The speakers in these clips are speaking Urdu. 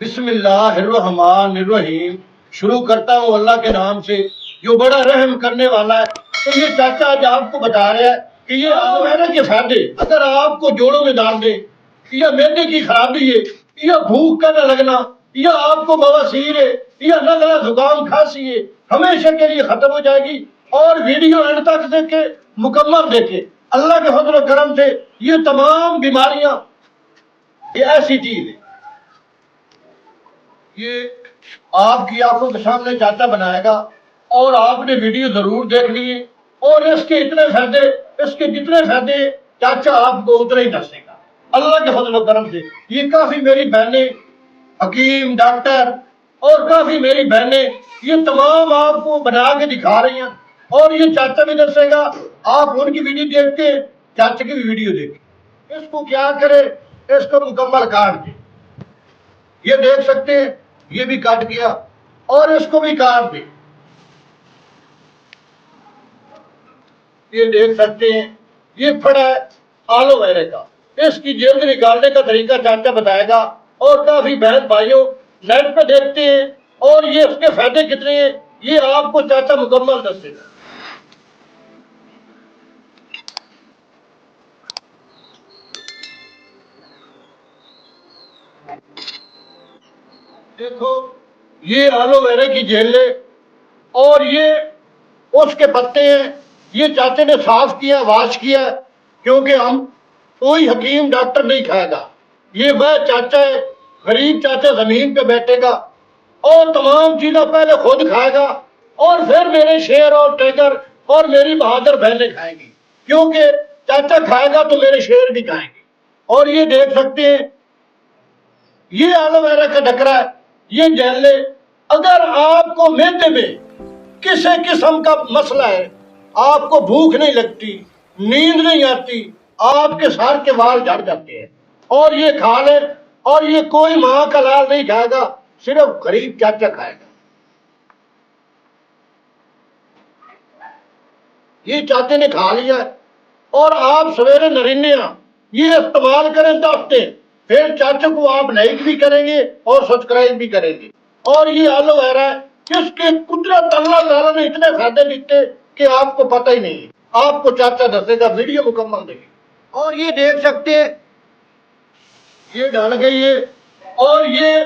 بسم اللہ الرحمن الرحیم. شروع کرتا ہوں اللہ کے نام سے جو بڑا رحم کرنے والا ہے. تو یہ چاچا آج آپ کو بتا رہا ہے کہ یہ ایلو ویرا کے فائدے اگر آپ کو جوڑوں میں ڈال دے یا معدے کی خرابی ہے یا بھوک کا نہ لگنا یا آپ کو بواسیر ہے یا نزلہ زکام کھانسی ہے ہمیشہ کے لیے ختم ہو جائے گی. اور ویڈیو اینڈ تک دیکھے مکمل دیکھے. اللہ کے فضل و کرم سے یہ تمام بیماریاں یہ ایسی چیز ہے یہ آپ کی آنکھوں کے سامنے چاچا بنائے گا اور آپ نے ویڈیو ضرور دیکھنی ہے. اور اس کے اتنے فائدے اس کے جتنے فائدے چاچا آپ کو اتنے ہی دسے گا اللہ کے فضل و کرم سے. یہ کافی میری بہنیں حکیم ڈاکٹر اور کافی میری بہنیں یہ تمام آپ کو بنا کے دکھا رہی ہیں اور یہ چاچا بھی دسے گا. آپ ان کی ویڈیو دیکھتے چاچا کی بھی ویڈیو دیکھیں. اس کو کیا کرے اس کو مکمل کاٹ دے. یہ دیکھ سکتے ہیں یہ بھی کاٹ گیا اور اس کو بھی کاٹ دے. یہ دیکھ سکتے ہیں یہ پھڑا ہے آلو ویرے کا. اس کی جلد نکالنے کا طریقہ چاچا بتائے گا اور کافی بہن بھائیوں نیٹ پہ دیکھتے ہیں اور یہ اس کے فائدے کتنے ہیں یہ آپ کو چاچا مکمل دسے گا. دیکھو یہ آلو ویرے کی جیل ہے اور یہ اس کے پتے ہیں. یہ چاچے نے صاف کیا واش کیا کیونکہ ہم کوئی حکیم ڈاکٹر نہیں کھائے گا. یہ وہ چاچا ہے غریب چاچا زمین پہ بیٹھے گا اور تمام چیزیں پہلے خود کھائے گا اور پھر میرے شیر اور ٹیگر اور میری بہادر بہنیں کھائیں گی کیونکہ چاچا کھائے گا تو میرے شیر بھی کھائیں گے. اور یہ دیکھ سکتے ہیں یہ آلو ویرا کا ڈکرا ہے. یہ جیل لے اگر آپ کو معدے میں کسی قسم کا مسئلہ ہے آپ کو بھوک نہیں لگتی نیند نہیں آتی آپ کے سر کے وال جھڑ جاتے ہیں اور یہ کھا لے اور یہ کوئی ماں کا لال نہیں کھائے گا صرف غریب چاچا کھائے گا. یہ چاچے نے کھا لیا ہے اور آپ سویرے نرینیا یہ استعمال کریں دفتے پھر چاچے کو آپ لائک بھی کریں گے اور سبسکرائب بھی کریں گے. اور یہ آلو ویرا ہے جس کے قدرت اللہ تعالیٰ نے اتنے فائدے دیتے کہ آپ کو پتہ ہی نہیں ہے. آپ کو چاچا دسے گا ویڈیو مکمل دیکھیں. اور یہ دیکھ سکتے ہیں یہ ڈال گئی ہے اور یہ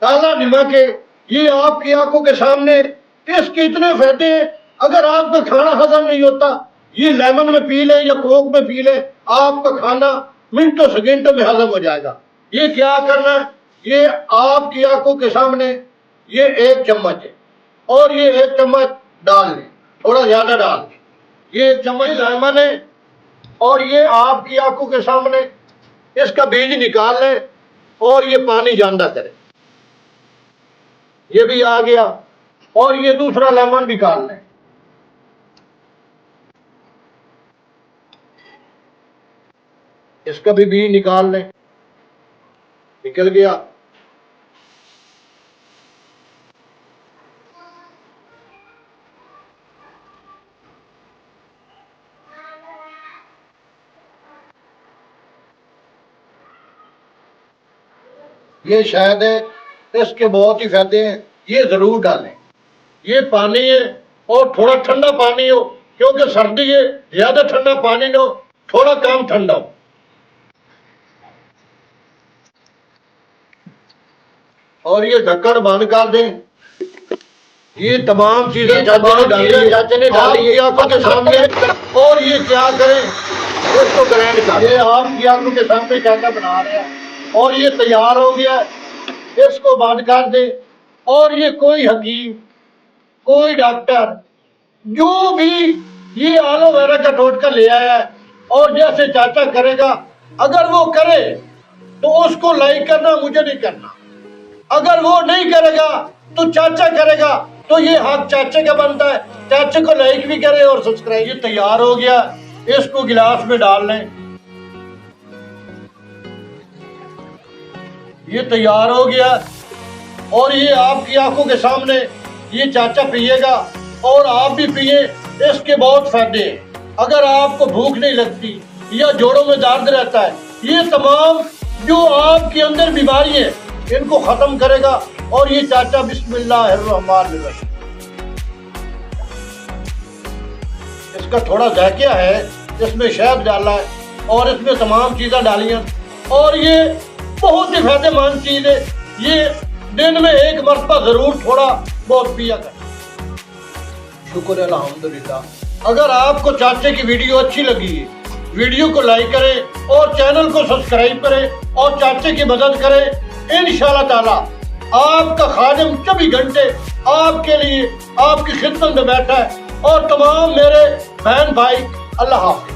کالا نمک ہے. یہ آپ کی آنکھوں کے سامنے اس کے اتنے فائدے ہیں. اگر آپ کا کھانا ہضم نہیں ہوتا یہ لیمن میں پی لے یا کوک میں پی لے آپ کا کھانا منٹوں سیکنڈوں میں ہضم ہو جائے گا. یہ کیا کرنا ہے یہ آپ کی آنکھوں کے سامنے یہ 1 چمچ ہے اور یہ 1 چمچ ڈال لیں تھوڑا زیادہ ڈال دیں. یہ 1 چمچ لیمن ہے اور یہ آپ کی آنکھوں کے سامنے اس کا بیج نکال لیں اور یہ پانی جاندہ کریں. یہ بھی آ گیا اور یہ دوسرا لیمن نکال لیں. اس کا بھی بیج نکال لیں. نکل گیا. یہ شاید ہے اس کے بہت ہی فائدے ہیں یہ ضرور ڈالیں. یہ پانی ہے اور تھوڑا ٹھنڈا پانی ہو کیونکہ سردی ہے زیادہ ٹھنڈا پانی نہ ہو تھوڑا کم ٹھنڈا ہو. اور یہ ڈھکن بند کر دیں. یہ تمام چیزیں چاچے نے ڈالی آنکھوں کے سامنے. اور یہ کیا کریں اس کو گرینڈ کر. یہ آپ کی آنکھوں کے سامنے چاچا بنا رہے ہیں اور یہ تیار ہو گیا. اس کو بند کر دیں اور یہ کوئی حکیم کوئی ڈاکٹر جو بھی یہ آلو ویرا کا ٹوٹکا لے آیا ہے اور جیسے چاچا کرے گا اگر وہ کرے تو اس کو لائک کرنا مجھے نہیں کرنا. اگر وہ نہیں کرے گا تو چاچا کرے گا تو یہ حق چاچے کا بنتا ہے. چاچے کو لائک بھی کرے اور سبسکرائب. یہ تیار ہو گیا. اس کو گلاس میں ڈال لیں. یہ تیار ہو گیا اور یہ آپ کی آنکھوں کے سامنے یہ چاچا پیے گا اور آپ بھی پیے. اس کے بہت فائدے ہیں. اگر آپ کو بھوک نہیں لگتی یا جوڑوں میں درد رہتا ہے یہ تمام جو آپ کے اندر بیماری ہے ان کو ختم کرے گا. اور یہ چاچا بسم اللہ الرحمن الرحیم اس کا تھوڑا ذائقہ ہے, اس میں شہد ڈالا ہے اور اس میں تمام چیزیں ڈالی ہیں, اور یہ بہت ہی فائدہ مند چیز ہے. یہ دن میں ایک مرتبہ ضرور تھوڑا بہت پیا کریں. شکر الحمدللہ. اگر آپ کو چاچے کی ویڈیو اچھی لگی ہے, ویڈیو کو لائک کریں اور چینل کو سبسکرائب کریں اور چاچے کی مدد کریں. انشاءاللہ تعالی آپ کا خادم 24 گھنٹے آپ کے لیے آپ کی خدمت میں بیٹھا ہے. اور تمام میرے بہن بھائی اللہ حافظ.